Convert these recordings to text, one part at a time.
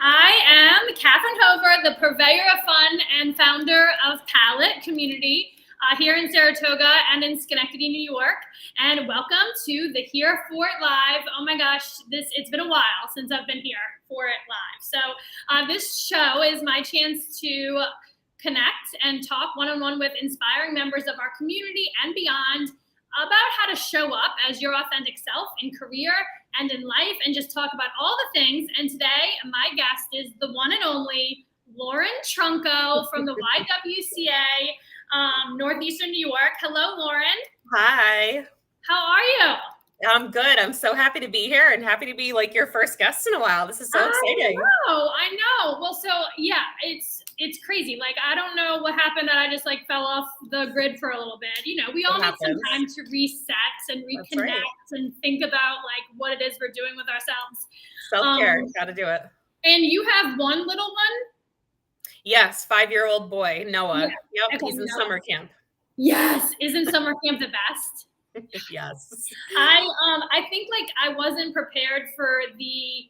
I am Catheirne Hover, the purveyor of fun and founder of Palette Community here in Saratoga and in Schenectady, New York. And welcome to the Here For It Live. Oh my gosh, it's been a while since I've been here for it live. So this show is my chance to connect and talk one-on-one with inspiring members of our community and beyond about how to show up as your authentic self in career and in life, and just talk about all the things. And today, my guest is the one and only Lauren Trunco from the YWCA, Northeastern New York. Hello, Lauren. Hi. How are you? I'm good. I'm so happy to be here and happy to be like your first guest in a while. This is so exciting. I know. Well, so yeah, it's crazy. Like, I don't know what happened that I just like fell off the grid for a little bit. You know, we all need some time to reset and reconnect and think about like what it is we're doing with ourselves. Self-care, got to do it. And you have one little one? Yes, 5-year-old boy, Noah. Yeah. Yep, he's in summer camp. Yes, isn't summer camp the best? Yes. I think like I wasn't prepared for the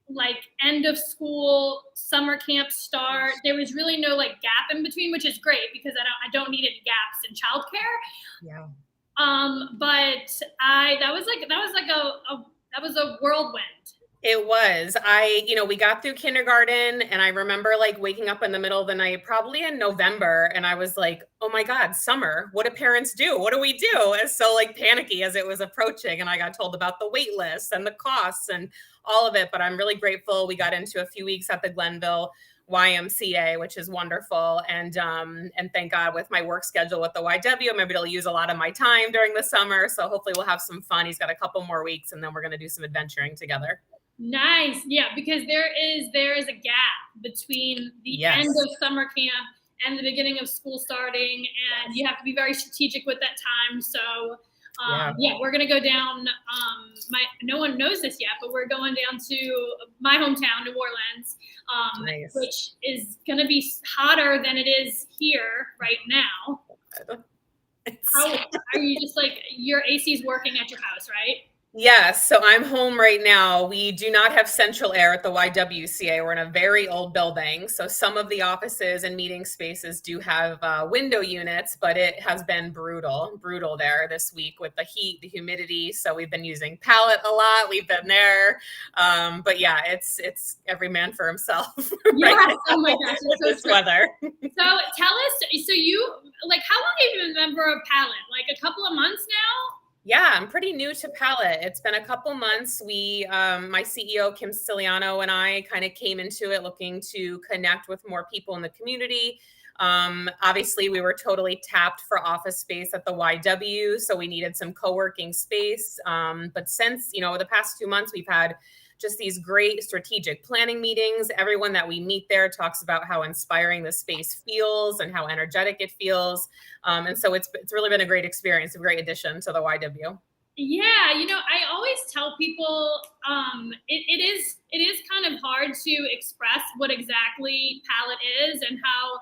like end of school summer camp start. There was really no like gap in between, which is great because I don't need any gaps in childcare. Yeah. But that was a whirlwind. It was. We got through kindergarten and I remember like waking up in the middle of the night, probably in November. And I was like, oh my God, summer, what do parents do? What do we do? And so like panicky as it was approaching. And I got told about the wait lists and the costs and all of it. But I'm really grateful. We got into a few weeks at the Glenville YMCA, which is wonderful. And thank God with my work schedule with the YW, I'm able to use a lot of my time during the summer. So hopefully we'll have some fun. He's got a couple more weeks and then we're going to do some adventuring together. Nice. Yeah, because there is a gap between the end of summer camp and the beginning of school starting, and you have to be very strategic with that time. So we're gonna go down no one knows this yet, but we're going down to my hometown, New Orleans, which is gonna be hotter than it is here right now. How are you? Just like your AC is working at your house, right? Yes. So I'm home right now. We do not have central air at the YWCA. We're in a very old building. So some of the offices and meeting spaces do have window units, but it has been brutal there this week with the heat, the humidity. So we've been using Palette a lot. We've been there. But yeah, it's every man for himself. Yes. Oh my gosh. This weather. So tell us, so you, like, how long have you been a member of Palette? Like a couple of months now? Yeah, I'm pretty new to Palette. It's been a couple months. We, my CEO, Kim Siciliano, and I kind of came into it looking to connect with more people in the community. Obviously, we were totally tapped for office space at the YW, so we needed some co-working space. But since, the past 2 months, we've had just these great strategic planning meetings. Everyone that we meet there talks about how inspiring the space feels and how energetic it feels. And so it's really been a great experience, a great addition to the YW. Yeah, I always tell people it is kind of hard to express what exactly Palette is and how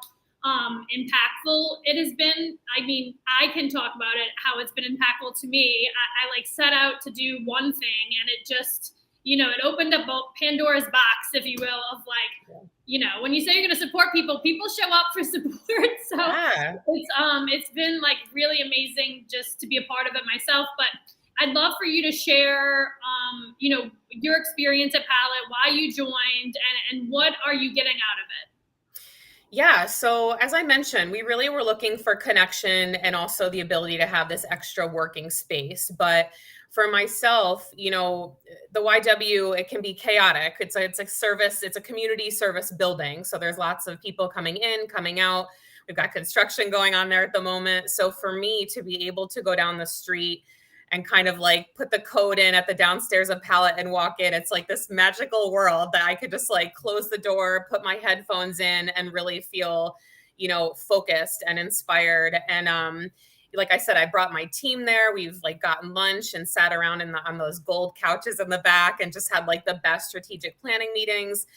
impactful it has been. I mean, I can talk about it, how it's been impactful to me. I like set out to do one thing and it just, it opened up Pandora's box, if you will, of like, when you say you're going to support people, people show up for support. So it's been like really amazing just to be a part of it myself. But I'd love for you to share, your experience at Palette, why you joined, and what are you getting out of it? Yeah. So as I mentioned, we really were looking for connection and also the ability to have this extra working space. But for myself, the YW, it can be chaotic. It's a service, it's a community service building. So there's lots of people coming in, coming out. We've got construction going on there at the moment. So for me to be able to go down the street and kind of like put the code in at the downstairs of Palette and walk in, it's like this magical world that I could just like close the door, put my headphones in and really feel, focused and inspired. And, like I said, I brought my team there. We've like gotten lunch and sat around on those gold couches in the back and just had like the best strategic planning meetings.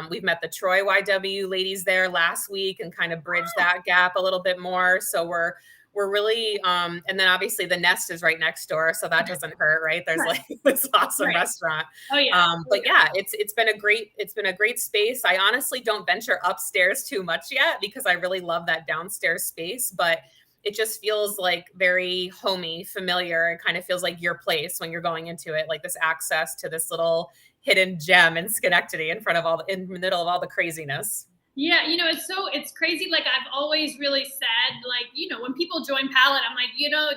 We've met the Troy YW ladies there last week and kind of bridged that gap a little bit more. So we're we're really, and then obviously the Nest is right next door, so that doesn't hurt, right? There's Right. like this awesome Right. restaurant. Oh yeah. But yeah, it's been a great space. I honestly don't venture upstairs too much yet because I really love that downstairs space, but it just feels like very homey, familiar. It kind of feels like your place when you're going into it, like this access to this little hidden gem in Schenectady in front of in the middle of all the craziness. Yeah, it's crazy. Like I've always really said, like, when people join Palette, I'm like,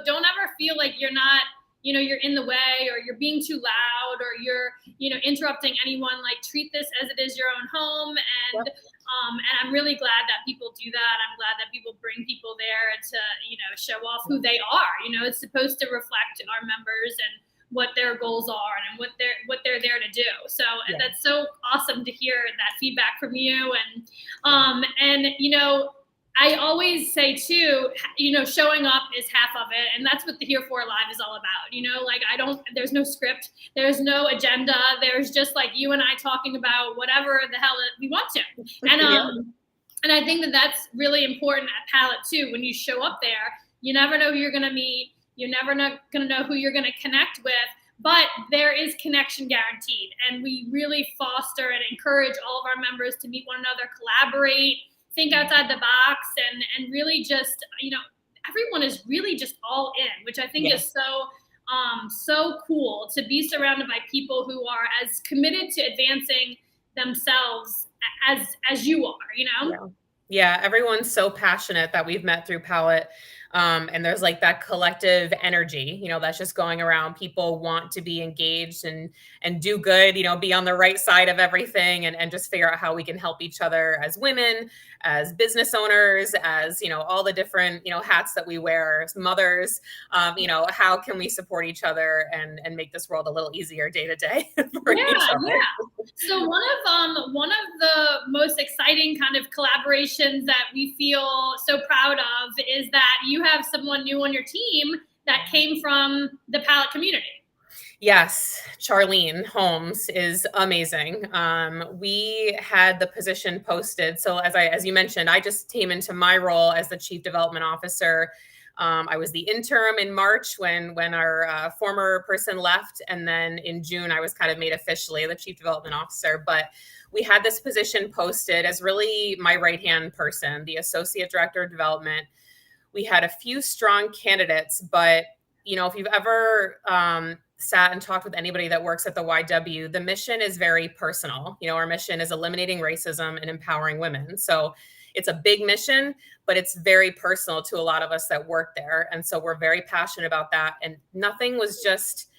don't ever feel like you're not, you're in the way or you're being too loud or you're, interrupting anyone. Like treat this as it is your own home. And I'm really glad that people do that. I'm glad that people bring people there to, show off who they are. It's supposed to reflect our members and what their goals are and what they're there to do. So Yeah. that's so awesome to hear that feedback from you. And I always say too, showing up is half of it. And that's what the Here For Live is all about. Like there's no script, there's no agenda. There's just like you and I talking about whatever the hell we want to. And, Yeah. And I think that that's really important at Palette too. When you show up there, you never know who you're going to meet. You're never going to know who you're going to connect with, but there is connection guaranteed. And we really foster and encourage all of our members to meet one another, collaborate, think outside the box, and really just, everyone is really just all in, which I think is so cool to be surrounded by people who are as committed to advancing themselves as you are, Yeah, everyone's so passionate that we've met through Palette. And there's like that collective energy, that's just going around. People want to be engaged and do good, be on the right side of everything and just figure out how we can help each other as women, as business owners, as, all the different, hats that we wear as mothers. How can we support each other and make this world a little easier day to day for each other? Yeah. So one of the most exciting kind of collaborations that we feel so proud of is that you have someone new on your team that came from the Palette community. Yes, Charlene Holmes is amazing. We had the position posted. So as you mentioned, I just came into my role as the Chief Development Officer. I was the interim in March when our former person left, and then in June I was kind of made officially the Chief Development Officer. But we had this position posted as really my right-hand person, the Associate Director of Development. We had a few strong candidates, but if you've ever sat and talked with anybody that works at the YW, the mission is very personal. Our mission is eliminating racism and empowering women. So it's a big mission, but it's very personal to a lot of us that work there. And so we're very passionate about that. And nothing was just,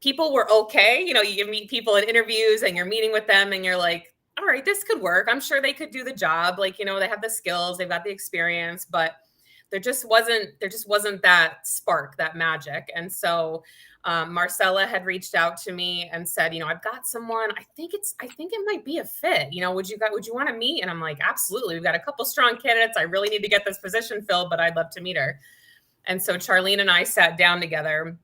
people were okay. You meet people in interviews and you're meeting with them and you're like, all right, this could work. I'm sure they could do the job. Like, they have the skills, they've got the experience, but there just wasn't that spark, that magic. And so Marcella had reached out to me and said, I've got someone, I think it might be a fit. Would you want to meet? And I'm like, absolutely. We've got a couple strong candidates. I really need to get this position filled, but I'd love to meet her. And so Charlene and I sat down together,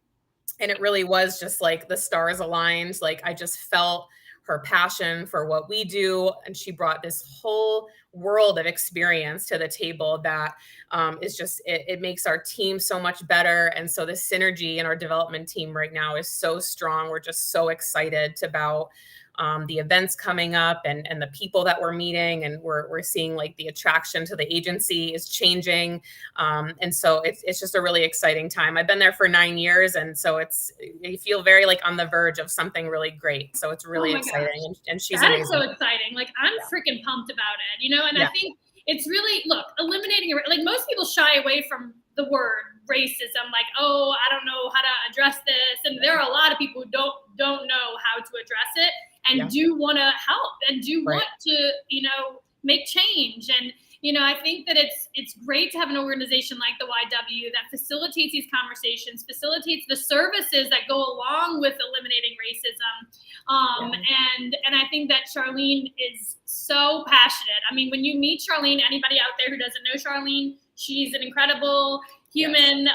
and it really was just like the stars aligned. Like I just felt her passion for what we do. And she brought this whole world of experience to the table that is just, it makes our team so much better. And so the synergy in our development team right now is so strong. We're just so excited about the events coming up and the people that we're meeting, and we're seeing like the attraction to the agency is changing. And so it's just a really exciting time. I've been there for 9 years. And so you feel very like on the verge of something really great. So it's really exciting. And she's that amazing. Is so exciting. Like I'm freaking pumped about it, and I think it's really, look, eliminating, like most people shy away from the word racism, like, oh, I don't know how to address this. And there are a lot of people who don't know how to address it and do want to help and do want to, make change. And, I think that it's great to have an organization like the YW that facilitates these conversations, facilitates the services that go along with eliminating racism. And I think that Charlene is so passionate. I mean, when you meet Charlene, anybody out there who doesn't know Charlene, she's an incredible human,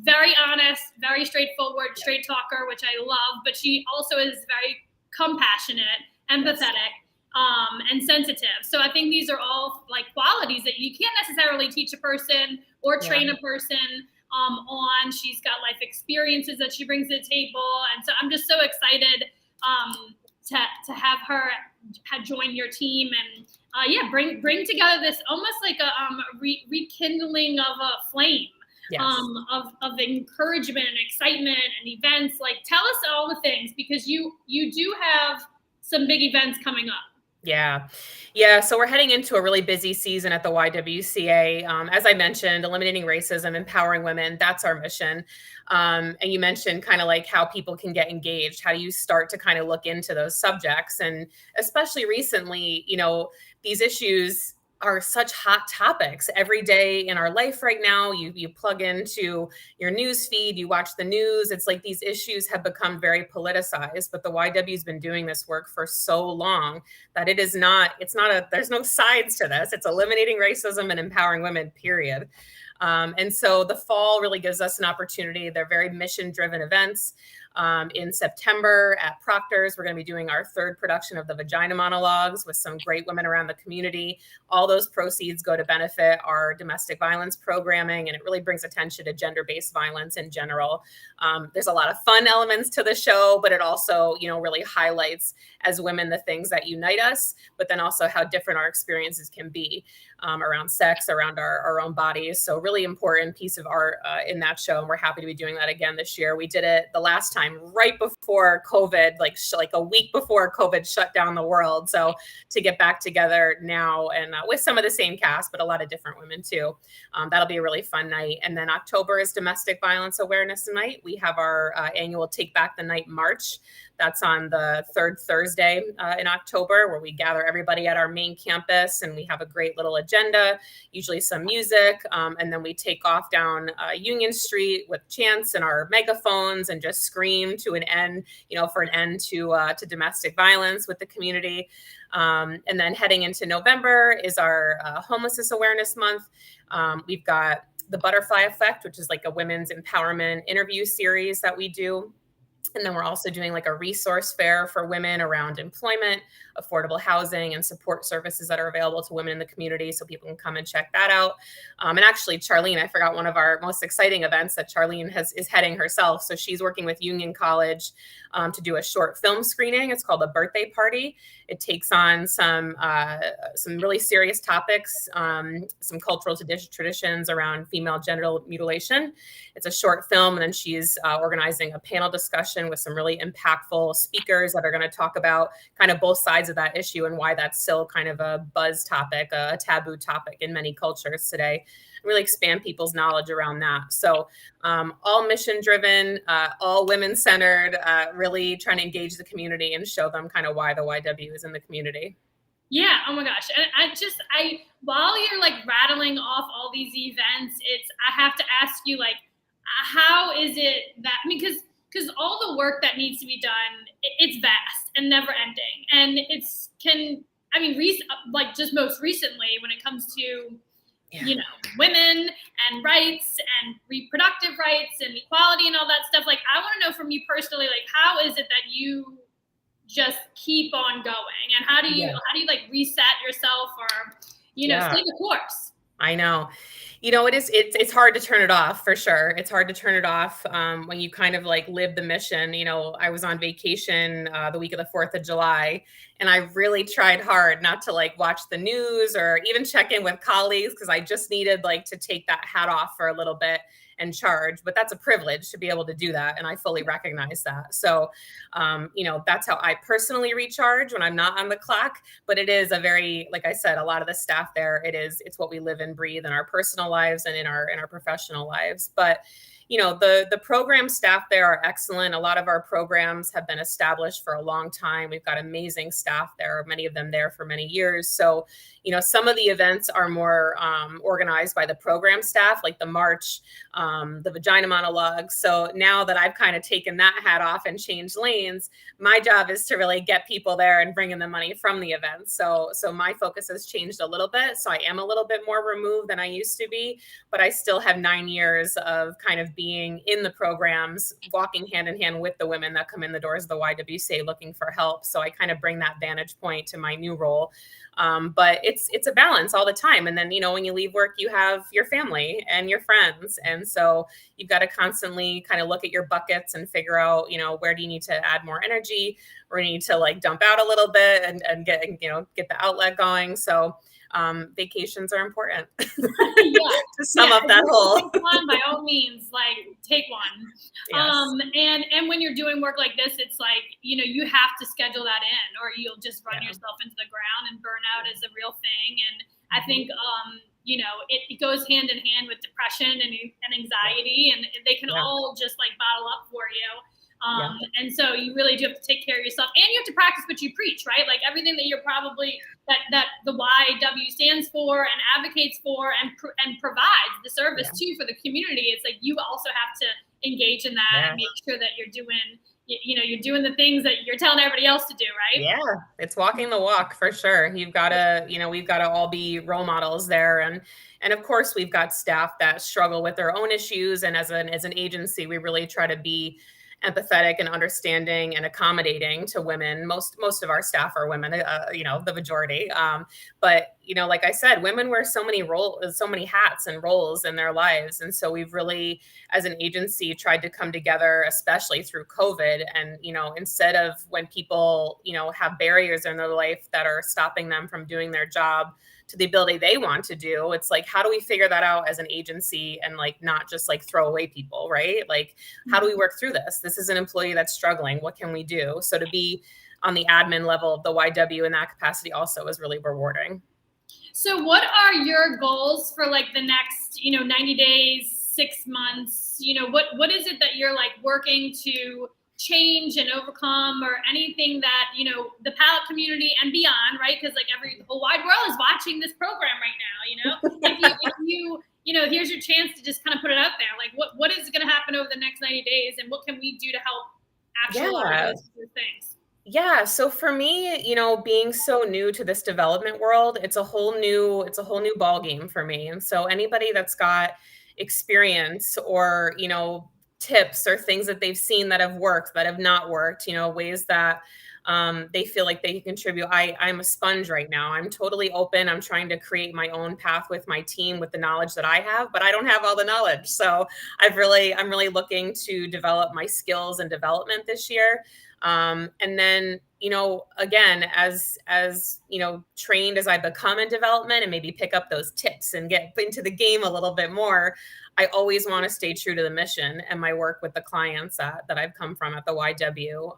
very honest, very straightforward, straight talker, which I love, but she also is very compassionate, empathetic, and sensitive. So I think these are all like qualities that you can't necessarily teach a person or train Yeah. a person on. She's got life experiences that she brings to the table. And so I'm just so excited to have her join your team and bring together this almost like a rekindling of a flame. Yes. Of encouragement and excitement and events. Like, tell us all the things, because you do have some big events coming up. Yeah. Yeah. So we're heading into a really busy season at the YWCA. As I mentioned, eliminating racism, empowering women, that's our mission. And you mentioned kind of like how people can get engaged. How do you start to kind of look into those subjects? And especially recently, these issues are such hot topics every day in our life right now. You plug into your news feed, you watch the news. It's like these issues have become very politicized, but the YW's been doing this work for so long that there's no sides to this. It's eliminating racism and empowering women, period. And so the fall really gives us an opportunity. They're very mission-driven events. In September at Proctor's, we're going to be doing our third production of the Vagina Monologues with some great women around the community. All those proceeds go to benefit our domestic violence programming, and it really brings attention to gender-based violence in general. There's a lot of fun elements to the show, but it also, really highlights as women the things that unite us, but then also how different our experiences can be around sex, around our own bodies. So really important piece of art in that show. And we're happy to be doing that again this year. We did it the last time right before COVID, like a week before COVID shut down the world. So to get back together now and with some of the same cast, but a lot of different women too. That'll be a really fun night. And then October is Domestic Violence Awareness Night. We have our annual Take Back the Night March. That's on the third Thursday in October, where we gather everybody at our main campus and we have a great little agenda, usually some music. And then we take off down Union Street with chants and our megaphones and just scream to an end, for an end to domestic violence with the community. And then heading into November is our Homelessness Awareness Month. We've got the Butterfly Effect, which is like a women's empowerment interview series that we do. And then we're also doing like a resource fair for women around employment, affordable housing, and support services that are available to women in the community, so people can come and check that out. And actually, Charlene, I forgot one of our most exciting events that Charlene is heading herself. So she's working with Union College to do a short film screening. It's called A Birthday Party. It takes on some really serious topics, some cultural traditions around female genital mutilation. It's a short film, and then she's organizing a panel discussion with some really impactful speakers that are going to talk about kind of both sides of that issue and why that's still kind of a buzz topic, a taboo topic in many cultures today. Really expand people's knowledge around that. So all mission driven, all women centered, really trying to engage the community and show them kind of why the YW is in the community. Yeah. Oh my gosh. And while you're like rattling off all these events, I have to ask you, like, how is it that, because all the work that needs to be done, it's vast and never ending. And just most recently when it comes to, women and rights and reproductive rights and equality and all that stuff. Like, I want to know from you personally, like, how is it that you just keep on going, and how do you like reset yourself or, stay the course? I know. It's hard to turn it off, for sure. It's hard to turn it off when you kind of like live the mission. I was on vacation the week of the 4th of July, and I really tried hard not to like watch the news or even check in with colleagues, because I just needed like to take that hat off for a little bit and charge. But that's a privilege to be able to do that, and I fully recognize that. So that's how I personally recharge when I'm not on the clock. But it is a very, like I said, a lot of the staff there, it's what we live and breathe in our personal lives and in our professional lives. But the program staff there are excellent. A lot of our programs have been established for a long time. We've got amazing staff there, many of them there for many years. So some of the events are more organized by the program staff, like the March, the Vagina Monologues. So now that I've kind of taken that hat off and changed lanes, my job is to really get people there and bring in the money from the events. So my focus has changed a little bit. So I am a little bit more removed than I used to be, but I still have 9 years of kind of being in the programs, walking hand in hand with the women that come in the doors of the YWCA looking for help. So I kind of bring that vantage point to my new role. But it's a balance all the time. And then, when you leave work, you have your family and your friends. And so you've got to constantly kind of look at your buckets and figure out, where do you need to add more energy, or you need to like dump out a little bit and get the outlet going. So vacations are important. Yeah. To sum up that whole. Take one, by all means, like take one. Yes. And when you're doing work like this, it's like, you have to schedule that in, or you'll just run yourself into the ground, and burnout is a real thing. And I think, it goes hand in hand with depression and anxiety, and they can all just like bottle up for you. And so you really do have to take care of yourself, and you have to practice what you preach, right? Like everything that you're probably that the YW stands for and advocates for and provides the service to for the community. It's like you also have to engage in that and make sure that you're doing the things that you're telling everybody else to do, right? Yeah, it's walking the walk for sure. You've got to, we've got to all be role models there. And of course, we've got staff that struggle with their own issues. And as an agency, we really try to be empathetic and understanding and accommodating to women. Most of our staff are women, the majority. But, like I said, women wear so many hats and roles in their lives. And so we've really, as an agency, tried to come together, especially through COVID. And, instead of when people, have barriers in their life that are stopping them from doing their job to the ability they want to do, it's like, how do we figure that out as an agency and like not just like throw away people, right? Like, how do we work through this? This is an employee that's struggling. What can we do? So to be on the admin level of the YW in that capacity also is really rewarding. So what are your goals for like the next, 90 days, 6 months? What is it that you're like working to change and overcome, or anything that the palate community and beyond, right? Because like the whole wide world is watching this program right now. If you here's your chance to just kind of put it out there, like what is going to happen over the next 90 days, and what can we do to help actualize those things? Yeah. So for me, being so new to this development world, it's a whole new ball game for me. And so anybody that's got experience or, tips or things that they've seen that have worked, that have not worked, ways that they feel like they can contribute. I'm a sponge right now. I'm totally open. I'm trying to create my own path with my team with the knowledge that I have, but I don't have all the knowledge. So I'm really looking to develop my skills and development this year. And then, again, as trained as I become in development and maybe pick up those tips and get into the game a little bit more, I always want to stay true to the mission and my work with the clients that I've come from at the YW.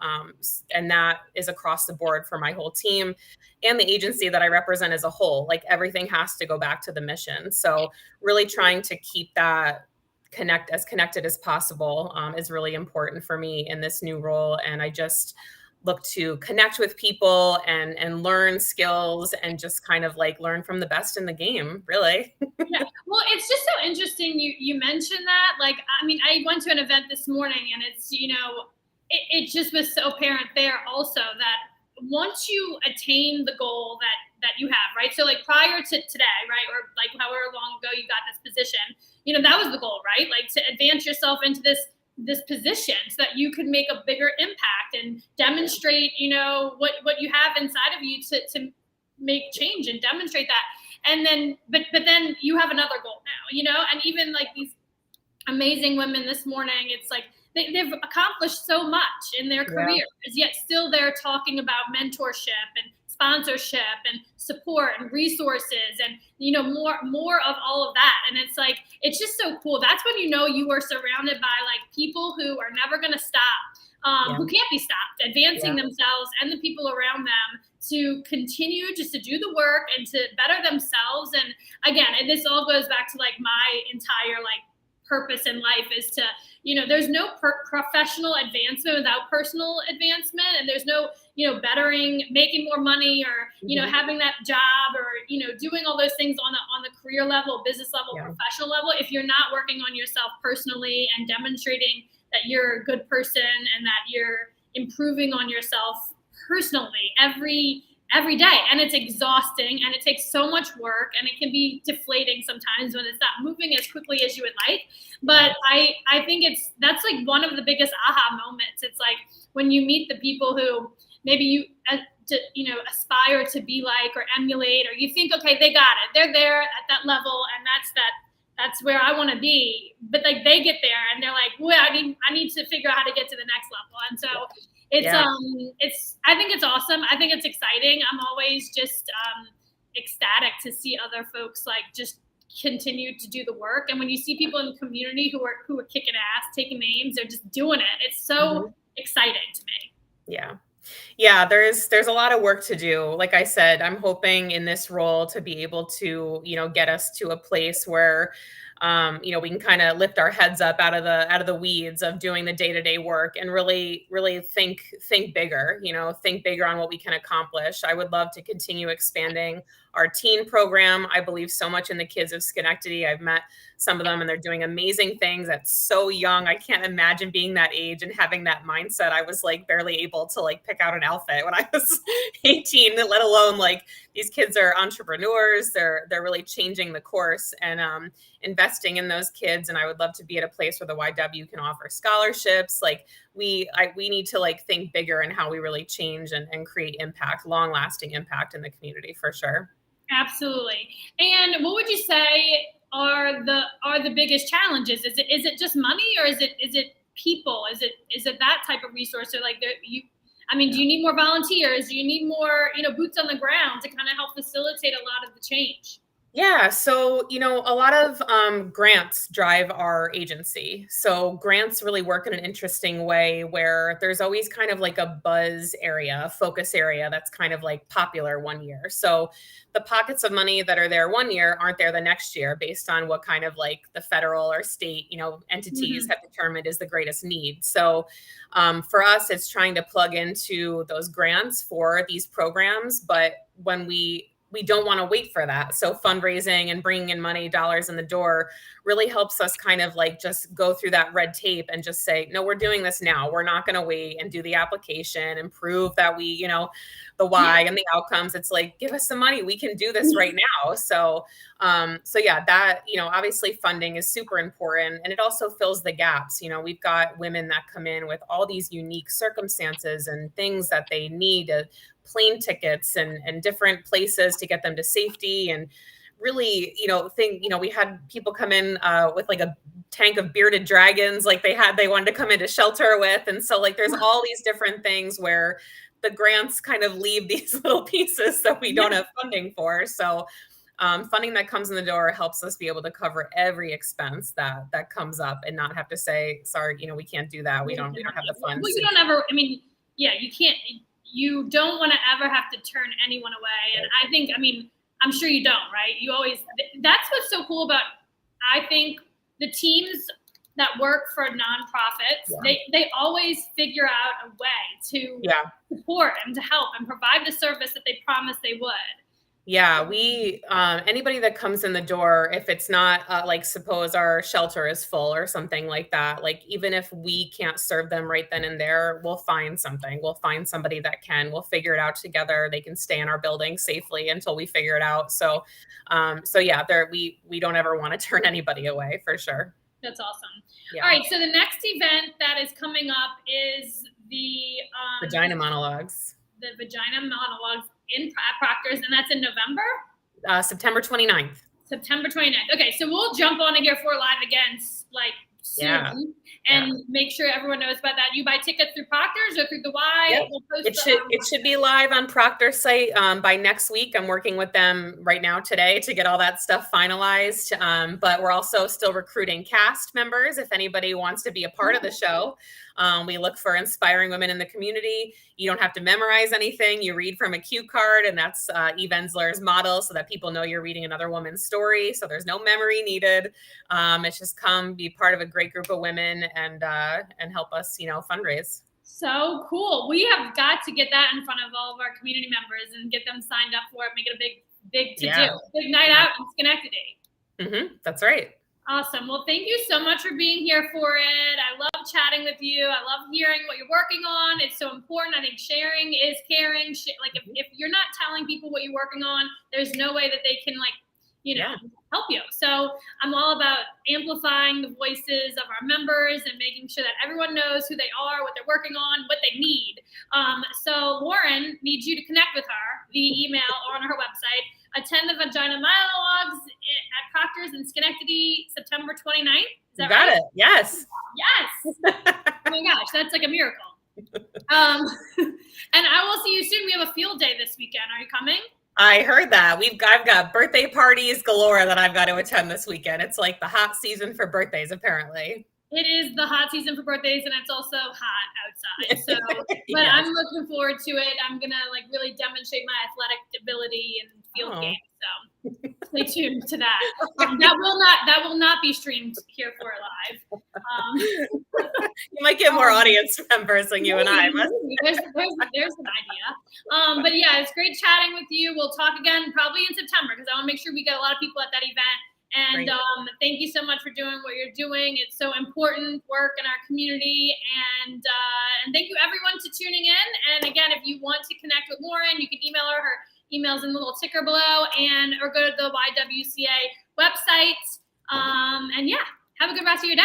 And that is across the board for my whole team and the agency that I represent as a whole. Like everything has to go back to the mission. So really trying to keep that connected as possible is really important for me in this new role. And I just look to connect with people and learn skills and just kind of like learn from the best in the game, really. Yeah. Well, it's just so interesting you mentioned that. Like, I mean, I went to an event this morning, and it's, it just was so apparent there also that once you attain the goal that you have, right? So like prior to today, right? Or like however long ago you got this position, that was the goal, right? Like to advance yourself into this position so that you could make a bigger impact and demonstrate, what you have inside of you to make change and demonstrate that. And then, but then you have another goal now, and even like these amazing women this morning, it's like they've accomplished so much in their careers, yet still they're talking about mentorship and sponsorship and support and resources and more of all of that. And it's like, it's just so cool. That's when you are surrounded by like people who are never going to stop, who can't be stopped, advancing themselves and the people around them to continue just to do the work and to better themselves. And again, this all goes back to like my entire like purpose in life is to, there's no professional advancement without personal advancement. And there's no, bettering, making more money or, having that job or, doing all those things on the career level, business level, professional level, if you're not working on yourself personally and demonstrating that you're a good person and that you're improving on yourself personally every every day, and it's exhausting, and it takes so much work, and it can be deflating sometimes when it's not moving as quickly as you would like. But I think that's like one of the biggest aha moments. It's like when you meet the people who maybe you aspire to be like or emulate, or you think, okay, they got it, they're there at that level, and that's where I want to be. But like they get there and they're like, well, I need to figure out how to get to the next level. And so I think it's awesome. I think it's exciting. I'm always just ecstatic to see other folks like just continue to do the work. And when you see people in the community who are kicking ass, taking names, they're just doing it. It's so exciting to me. Yeah. Yeah, there's a lot of work to do. Like I said, I'm hoping in this role to be able to, get us to a place where we can kind of lift our heads up out of the weeds of doing the day-to-day work and really think bigger, think bigger on what we can accomplish. I would love to continue expanding our teen program. I believe so much in the kids of Schenectady. I've met some of them and they're doing amazing things. That's so young. I can't imagine being that age and having that mindset. I was like barely able to like pick out an outfit when I was 18, let alone like these kids are entrepreneurs. They're really changing the course and investing in those kids. And I would love to be at a place where the YW can offer scholarships. Like we need to like think bigger in how we really change and create impact, long lasting impact in the community for sure. Absolutely. And what would you say are the biggest challenges? Is it just money, or is it people? Is it that type of resource? Or like do you need more volunteers? Do you need more, boots on the ground to kind of help facilitate a lot of the change? Yeah. So, a lot of grants drive our agency. So grants really work in an interesting way where there's always kind of like a buzz area, focus area that's kind of like popular one year. So the pockets of money that are there one year aren't there the next year based on what kind of like the federal or state, entities have determined is the greatest need. So for us, it's trying to plug into those grants for these programs. But when we don't want to wait for that. So fundraising and bringing in money, dollars in the door really helps us kind of like just go through that red tape and just say, no, we're doing this now. We're not going to wait and do the application and prove that we, the why and the outcomes. It's like, give us some money. We can do this right now. So yeah, that, obviously funding is super important, and it also fills the gaps. We've got women that come in with all these unique circumstances and things that they need, plane tickets and different places to get them to safety. And really, we had people come in with like a tank of bearded dragons, like they wanted to come into shelter with. And so like, there's all these different things where the grants kind of leave these little pieces that we don't have funding for. So funding that comes in the door helps us be able to cover every expense that comes up and not have to say, sorry, we can't do that. We don't have the funds. Well, you don't ever, you can't, you don't want to ever have to turn anyone away. And I think, I'm sure you don't, right? You always, that's what's so cool about, I think, the teams that work for nonprofits, they always figure out a way to support and to help and provide the service that they promised they would. Yeah, we anybody that comes in the door, if it's not like suppose our shelter is full or something like that, like even if we can't serve them right then and there, we'll find something. We'll find somebody that can. We'll figure it out together. They can stay in our building safely until we figure it out. So yeah, we don't ever want to turn anybody away for sure. That's awesome. Yeah. All right, so the next event that is coming up is the Vagina Monologues. The Vagina Monologues in Proctor's, and that's in November? September 29th. September 29th. Okay, so we'll jump on here for live again, like soon, and make sure everyone knows about that. You buy tickets through Proctor's or through the Y? Yep. We'll post it should be live on Proctor's site by next week. I'm working with them right now today to get all that stuff finalized. But we're also still recruiting cast members if anybody wants to be a part of the show. We look for inspiring women in the community. You don't have to memorize anything. You read from a cue card, and that's Eve Ensler's model so that people know you're reading another woman's story. So there's no memory needed. It's just come be part of a great group of women and help us, fundraise. So cool. We have got to get that in front of all of our community members and get them signed up for it. Make it a big to do. Big night out in Schenectady. That's right. Awesome. Well, thank you so much for being here for it. I love chatting with you. I love hearing what you're working on. It's so important. I think sharing is caring. Like if you're not telling people what you're working on, there's no way that they can help you. So I'm all about amplifying the voices of our members and making sure that everyone knows who they are, what they're working on, what they need. So Lauren needs you to connect with her via email or on her website. Attend the Vagina Monologues at Proctor's in Schenectady, September 29th. Is that Got right? it. Yes. Yes. Oh my gosh, that's like a miracle. And I will see you soon. We have a field day this weekend. Are you coming? I heard that. I've got birthday parties galore that I've got to attend this weekend. It's like the hot season for birthdays, apparently. It is the hot season for birthdays, and it's also hot outside. So, but Yes. I'm looking forward to it. I'm gonna really demonstrate my athletic ability in field games. So, stay tuned to that. That will not be streamed here for live. You might get more audience members than you and I. There's an idea. But yeah, it's great chatting with you. We'll talk again probably in September because I want to make sure we get a lot of people at that event. And thank you so much for doing what you're doing. It's so important work in our community. And thank you everyone to tuning in. And again, if you want to connect with Lauren, you can email her. Her email's in the little ticker below, or go to the YWCA website. And yeah, have a good rest of your day.